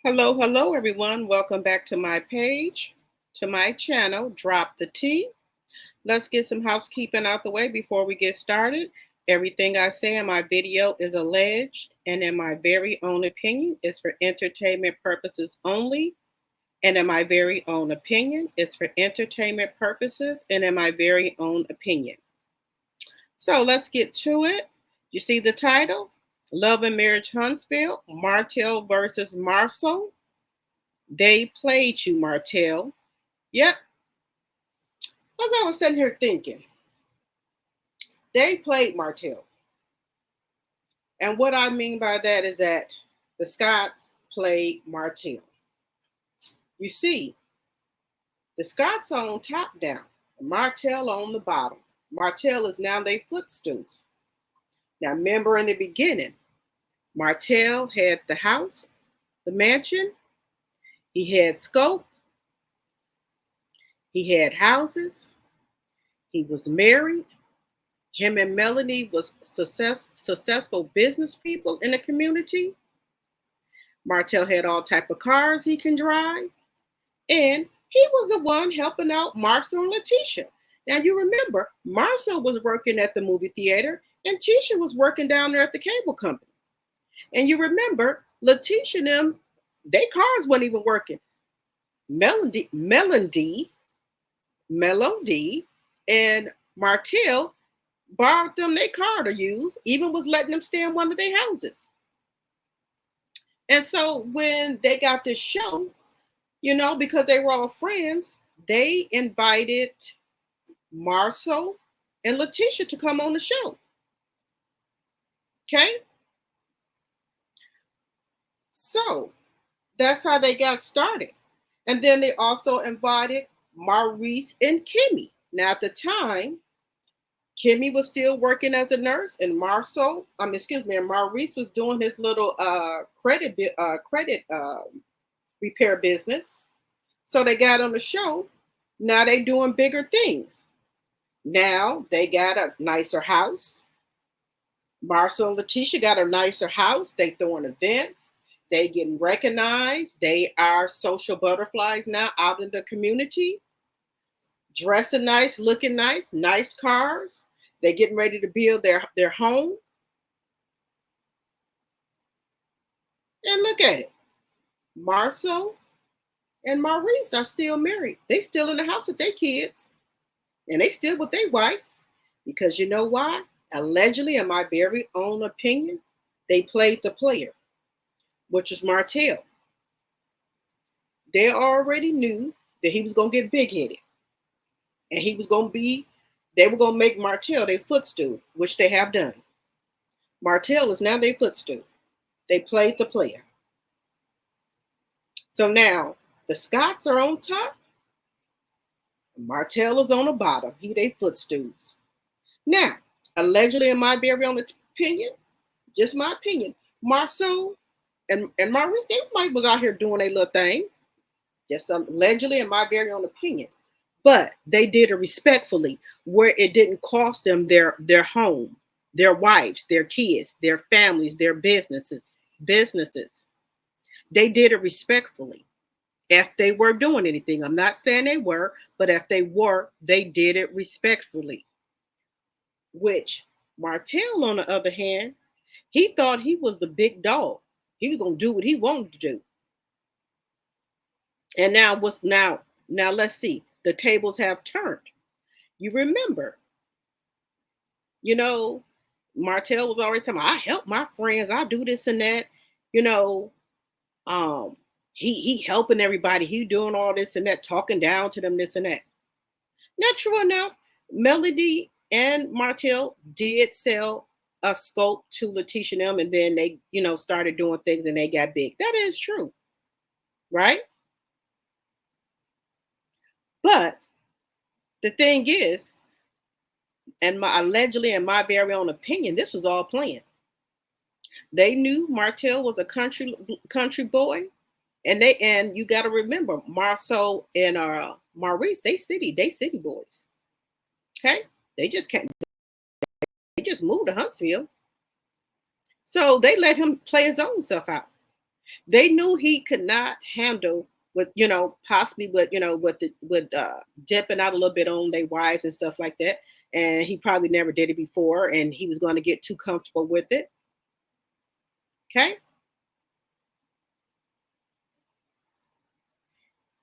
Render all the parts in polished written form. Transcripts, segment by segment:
Hello, hello, everyone. Welcome back to my page, to my channel, Drop the Tea. Let's get some housekeeping out the way before we get started. Everything I say in my video is alleged and in my very own opinion is for entertainment purposes only. And in my very own opinion is for entertainment purposes and in my very own opinion. So let's get to it. You see the title? Love and Marriage Huntsville, Martell versus Marsau. They played you, Martell. Yep. As I was sitting here thinking, they played Martell. And what I mean by that is that the Scots played Martell. You see, the Scots are on top down, Martell on the bottom. Martell is now their footstools. Now, remember in the beginning, Martell had the house, the mansion, he had scope, he had houses, he was married. Him and Melanie was successful business people in the community. Martell had all type of cars he can drive. And he was the one helping out Marsau and Letitia. Now you remember, Marsau was working at the movie theater and Tisha was working down there at the cable company. And you remember, Letitia and them, their cars weren't even working. Melody, and Martell borrowed them their car to use, even was letting them stay in one of their houses. And so when they got this show, because they were all friends, they invited Marsau and Letitia to come on the show. Okay? So that's how they got started. And then they also invited Maurice and Kimmy. Now at the time, Kimmy was still working as a nurse, and Maurice was doing his little credit repair business. So they got on the show. Now they doing bigger things. Now they got a nicer house. Marsau and Letitia got a nicer house. They throwing events. They getting recognized. They are social butterflies now out in the community. Dressing nice, looking nice cars. They're getting ready to build their home. And look at it. Marsau and Maurice are still married. They still in the house with their kids. And they still with their wives. Because you know why? Allegedly, in my very own opinion, they played the player, which is Martell. They already knew that he was going to get big-headed. And they were going to make Martell their footstool, which they have done. Martell is now their footstool. They played the player. So now the Scots are on top. Martell is on the bottom. He their footstools. Now, allegedly, in my very own opinion, just my opinion, Marsau and Maurice, they might was out here doing a little thing. Just allegedly, in my very own opinion. But they did it respectfully, where it didn't cost them their home, their wives, their kids, their families, their businesses. They did it respectfully. If they were doing anything, I'm not saying they were, but if they were, they did it respectfully. Which Martell, on the other hand, he thought he was the big dog. He was going to do what he wanted to do. And now let's see. The tables have turned. You remember, Martell was always telling me, I help my friends, I do this and that, he helping everybody, he doing all this and that, talking down to them, this and that. Not true enough, Melody and Martell did sell a scope to Letitia and them, and then they, started doing things and they got big. That is true, right? But the thing is, allegedly, in my very own opinion, this was all planned. They knew Martell was a country boy, and you got to remember, Marsau and Maurice, they city boys. Okay, they just moved to Huntsville, so they let him play his own stuff out. They knew he could not handle with, possibly with dipping out a little bit on their wives and stuff like that. And he probably never did it before, and he was going to get too comfortable with it. Okay.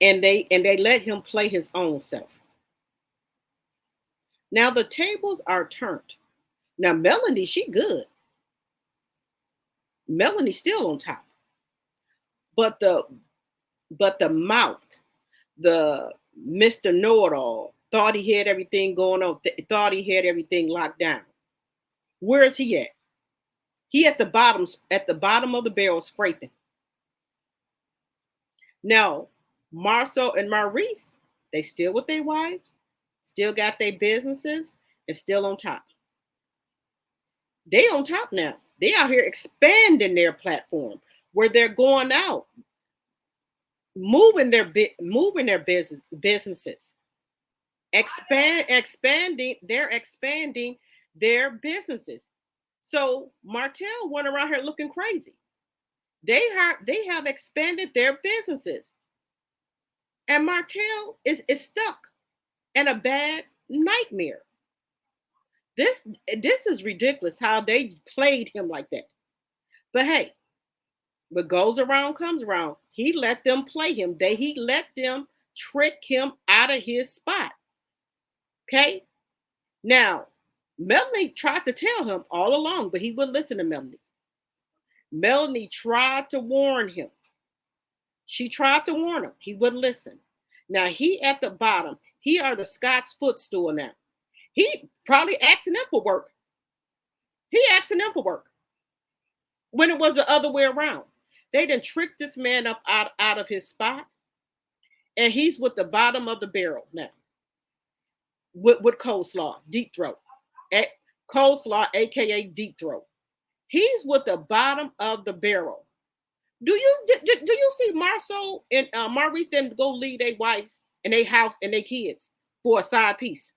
And they let him play his own self. Now the tables are turned. Now Melanie, she good. Melanie's still on top. But the mouth, the Mr. Know-it-all, thought he had everything going on, thought he had everything locked down. Where is he at? He at the bottom of the barrel scraping. Now, Marsau and Maurice, they still with their wives, still got their businesses, and still on top. They on top now. They out here expanding their platform where they're going out, moving their businesses, expanding their businesses. So Martell went around here looking crazy. They have expanded their businesses, and Martell is stuck in a bad nightmare. This is ridiculous how they played him like that. But hey, what goes around comes around. He let them play him. He let them trick him out of his spot. Okay. Now, Melanie tried to tell him all along, but he wouldn't listen to Melanie. Melanie tried to warn him. She tried to warn him. He wouldn't listen. Now he at the bottom. He are the Scott's footstool now. He probably asking them for work. He asking them for work when it was the other way around. They done tricked this man up out of his spot, and he's with the bottom of the barrel now. With coleslaw, deep throat. Coleslaw, aka deep throat. He's with the bottom of the barrel. Do you see Marsau and Maurice them go leave their wives and their house and their kids for a side piece?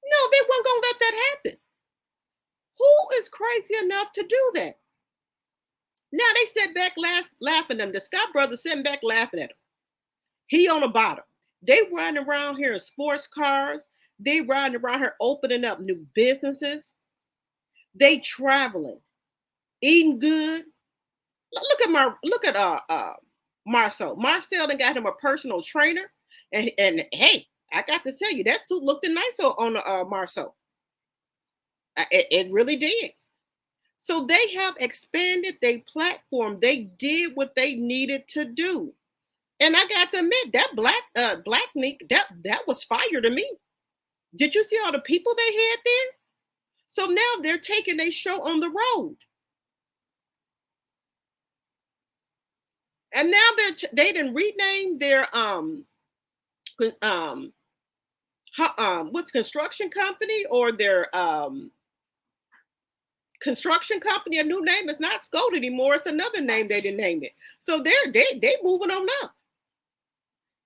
No, they weren't gonna let that happen. Who is crazy enough to do that? Now they sat back laughing at them. The Scott brothers sitting back laughing at him. He on the bottom. They riding around here in sports cars. They riding around here opening up new businesses. They traveling, eating good. Look at Marsau. Marsau done got him a personal trainer, and hey, I got to tell you that suit looked nice on Marsau. It really did. So they have expanded their platform. They did what they needed to do, and I got to admit that black Nick that was fire to me. Did you see all the people they had there? So now they're taking a show on the road. And now they didn't rename their what's construction company or their construction company a new name. It's not Scout anymore. It's another name. They didn't name it. So they moving on up.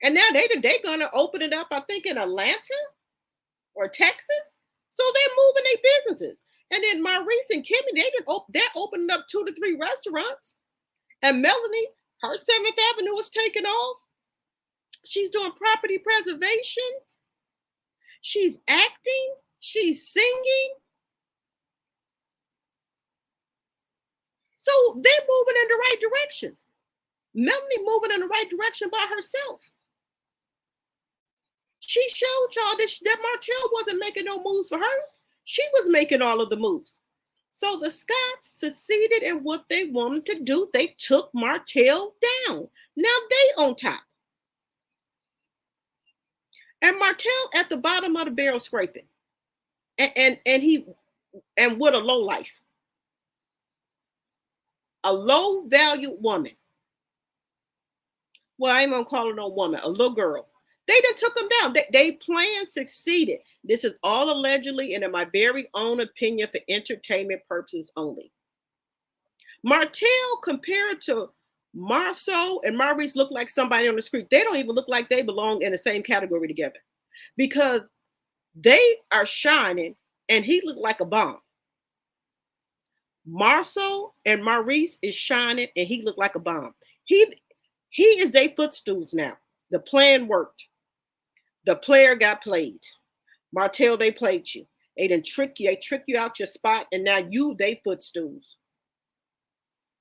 And now they're gonna open it up, I think, in Atlanta or Texas. So they're moving their businesses. And then Maurice and Kimmy, they're opening up 2 to 3 restaurants. And Melanie, her 7th Avenue is taking off. She's doing property preservation. She's acting. She's singing. So they're moving in the right direction. Melanie moving in the right direction by herself. She showed y'all that Martell wasn't making no moves for her. She was making all of the moves. So the Scots succeeded in what they wanted to do. They took Martell down. Now they on top. And Martell at the bottom of the barrel scraping. And what a low life. A low valued woman. Well, I ain't gonna call her no woman, a little girl. They done took them down. They plan succeeded. This is all allegedly and in my very own opinion for entertainment purposes only. Martell compared to Marsau and Maurice look like somebody on the street. They don't even look like they belong in the same category together because they are shining and he looked like a bomb. Marsau and Maurice is shining, and he looked like a bomb. He is they footstools now. The plan worked. The player got played. Martell, they played you. They didn't trick you. They trick you out your spot, and now you they footstools.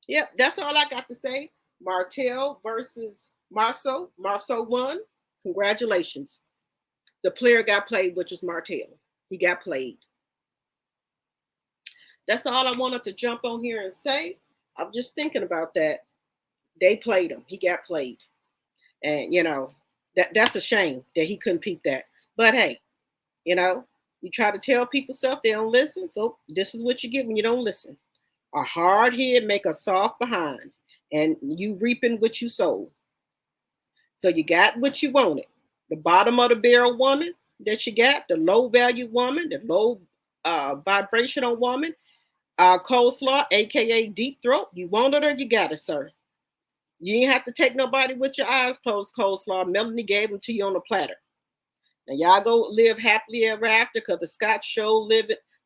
Yep, that's all I got to say. Martell versus Marsau. Marsau won. Congratulations. The player got played, which was Martell. He got played. That's all I wanted to jump on here and say. I'm just thinking about that. They played him. He got played. And that's a shame that he couldn't peep that. But hey, you try to tell people stuff, they don't listen. So this is what you get when you don't listen. A hard head make a soft behind, and you reaping what you sowed. So you got what you wanted. The bottom of the barrel woman that you got, the low value woman, the low vibrational woman, coleslaw, aka deep throat. You wanted her, you got it, sir. You ain't have to take nobody with your eyes closed, coleslaw. Melanie gave them to you on a platter. Now y'all go live happily ever after, because the Scott show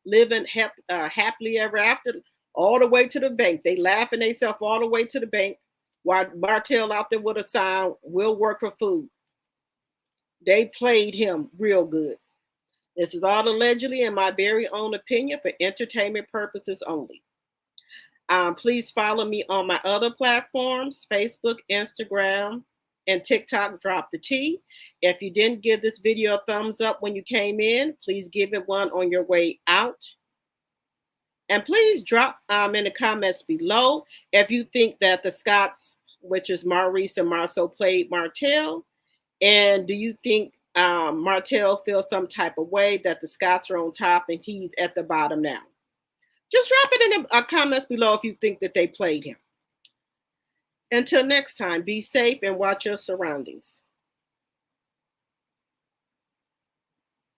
living happily ever after all the way to the bank. They laughing themselves all the way to the bank, while Martell out there with a sign, will work for food. They played him real good. This is all allegedly in my very own opinion for entertainment purposes only. Please follow me on my other platforms, Facebook, Instagram, and TikTok, Drop the T. If you didn't give this video a thumbs up when you came in, please give it one on your way out. And please drop in the comments below if you think that the Scots, which is Maurice and Marsau, played Martell. And do you think Martell feels some type of way that the Scots are on top and he's at the bottom now? Just drop it in the comments below if you think that they played him. Until next time, be safe and watch your surroundings.